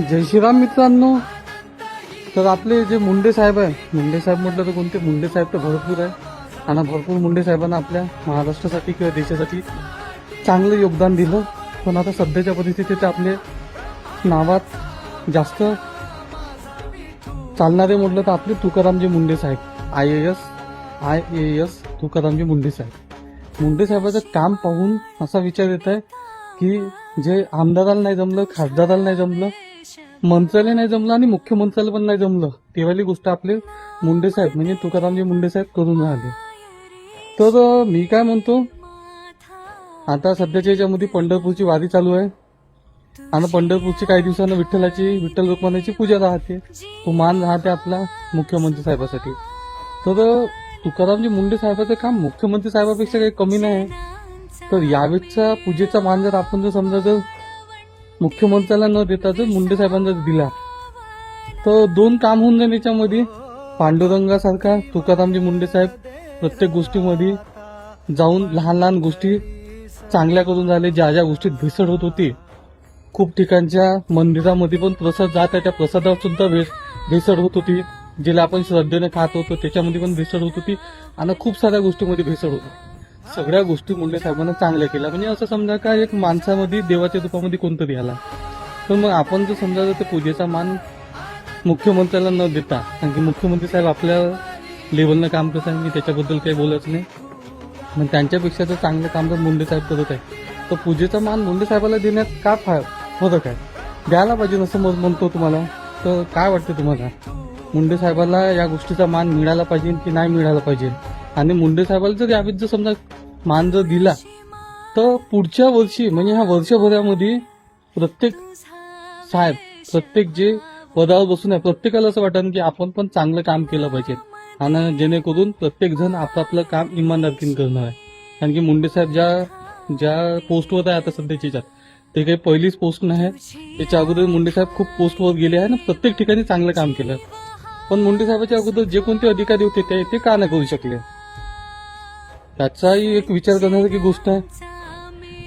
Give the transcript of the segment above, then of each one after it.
जय श्रीराम मित्रांनो. तर आपले जे मुंडे साहेब आहे, मुंडे साहेब म्हटलं तर कोणते, मुंडे साहेब तर भरपूर आहे आणि भरपूर मुंडे साहेबांना आपल्या महाराष्ट्रासाठी किंवा देशासाठी चांगलं योगदान दिलं. पण आता सध्याच्या परिस्थितीत आपले नावात जास्त चालणारे म्हटलं तर आपले तुकारामजी मुंडे साहेब, IAS तुकारामजी मुंडे साहेब. मुंडे साहेबाचं काम पाहून असा विचार येत आहे की जे आमदाराला नाही जमलं, खासदाराला नाही जमलं, मंत्र्याला नाही जमलं आणि मुख्यमंत्र्याला पण नाही जमलं, तेवाली गोष्ट आपले मुंडे साहेब म्हणजे तुकारामजी मुंडे साहेब करून राहिले. तर मी काय म्हणतो, आता सध्याच्या याच्यामध्ये पंढरपूरची वारी चालू आहे आणि पंढरपूरची काही दिवसानं विठ्ठल रुक्माईची पूजा राहते. तो मान राहते आपला मुख्यमंत्री साहेबासाठी. तर तुकारामजी मुंडे साहेबाचं काम मुख्यमंत्री साहेबापेक्षा काही कमी नाही. तर यावेळेचा पूजेचा मान जर आपण जर समजा जर मुख्यमंत्र्याला न देता जर मुंडे साहेबांना दिला तर दोन काम होऊन जाईल याच्यामध्ये. पांडुरंगासारखा तुकारामजी मुंडे साहेब प्रत्येक गोष्टीमध्ये जाऊन लहान लहान गोष्टी चांगल्या करून राहिले. ज्या ज्या गोष्टीत भेसळ होत होती, खूप ठिकाणच्या मंदिरामध्ये पण प्रसाद जात आहे, त्या प्रसादावर सुद्धा भेसळ होत होती. जिला आपण श्रद्धेने खात होतो त्याच्यामध्ये पण भेसळ होत होती आणि खूप साऱ्या गोष्टीमध्ये भेसळ होती. सगळ्या गोष्टी मुंडे साहेबांना चांगल्या केल्या. म्हणजे असं समजा का एक माणसामध्ये देवाच्या रूपामध्ये कोणतरी आला. तर मग आपण जर समजा ते पूजेचा मान मुख्यमंत्र्याला न देता, कारण की मुख्यमंत्री साहेब आपल्या लेवलनं काम करत आहे, मी त्याच्याबद्दल काही बोलत नाही, मग त्यांच्यापेक्षा तर चांगलं काम जर मुंडे साहेब करत आहे तर पूजेचा मान मुंडे साहेबाला देण्यात का फरक आहे? द्यायला पाहिजे असं म्हणतो तुम्हाला. तर काय वाटतं तुम्हाला, मुंडे साहेबाला या गोष्टीचा मान मिळाला पाहिजे की नाही मिळाला पाहिजे? आणि मुंडे साहेबाला जर यावेळी जर समजा मान जर दिला तर पुढच्या वर्षी म्हणजे ह्या वर्षभरामध्ये प्रत्येक साहेब, प्रत्येक जे पदावर बसून आहे, प्रत्येकाला असं वाटतं की आपण पण चांगलं काम केलं पाहिजे आणि जेणेकरून प्रत्येक जण आपापलं काम इमानदारीने करणार आहे. कारण की मुंडे साहेब ज्या पोस्टवर आहे आता सध्याच्या याच्यात, ते काही पहिलीच पोस्ट नाही. त्याच्या अगोदर मुंडे साहेब खूप पोस्टवर गेले आहे ना, प्रत्येक ठिकाणी चांगलं काम केलं. पण मुंडे साहेबाच्या अगोदर जे कोणते अधिकारी होते ते का नाही करू शकले? त्याचाही एक विचार करण्यासारखी गोष्ट आहे.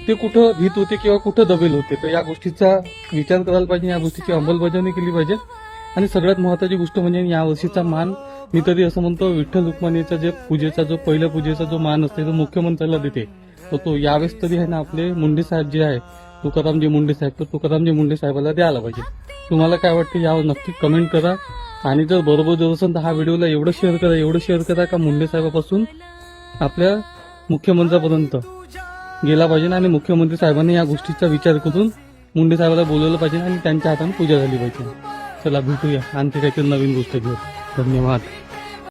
ते कुठं भीत होते किंवा कुठं दबेल होते, तर या गोष्टीचा विचार करायला पाहिजे, या गोष्टीची अंमलबजावणी केली पाहिजे. आणि सगळ्यात महत्वाची गोष्ट म्हणजे या वर्षीचा मान मी तरी असं म्हणतो, विठ्ठल रुक्माईचा जे पूजेचा जो पहिल्या पूजेचा जो मान असते तो मुख्यमंत्र्याला देते, तर तो यावेळेस तरी आहे ना आपले मुंडे साहेब जे आहे, तुकारामजी मुंडे साहेब, तर तुकारामजी मुंडे साहेबाला द्यायला पाहिजे. तुम्हाला काय वाटतं यावर नक्की कमेंट करा. आणि जर बरोबर जर असेल तर हा व्हिडिओला एवढं शेअर करा का मुंडे साहेबापासून आपल्या मुख्यमंत्र्यापर्यंत गेला पाहिजे आणि मुख्यमंत्री साहेबांनी या गोष्टीचा विचार करून मुंडे साहेबाला बोलवलं पाहिजे आणि त्यांच्या हाताने पूजा झाली पाहिजे. चला भेटूया आणखी काहीतरी नवीन गोष्ट घेऊ. धन्यवाद.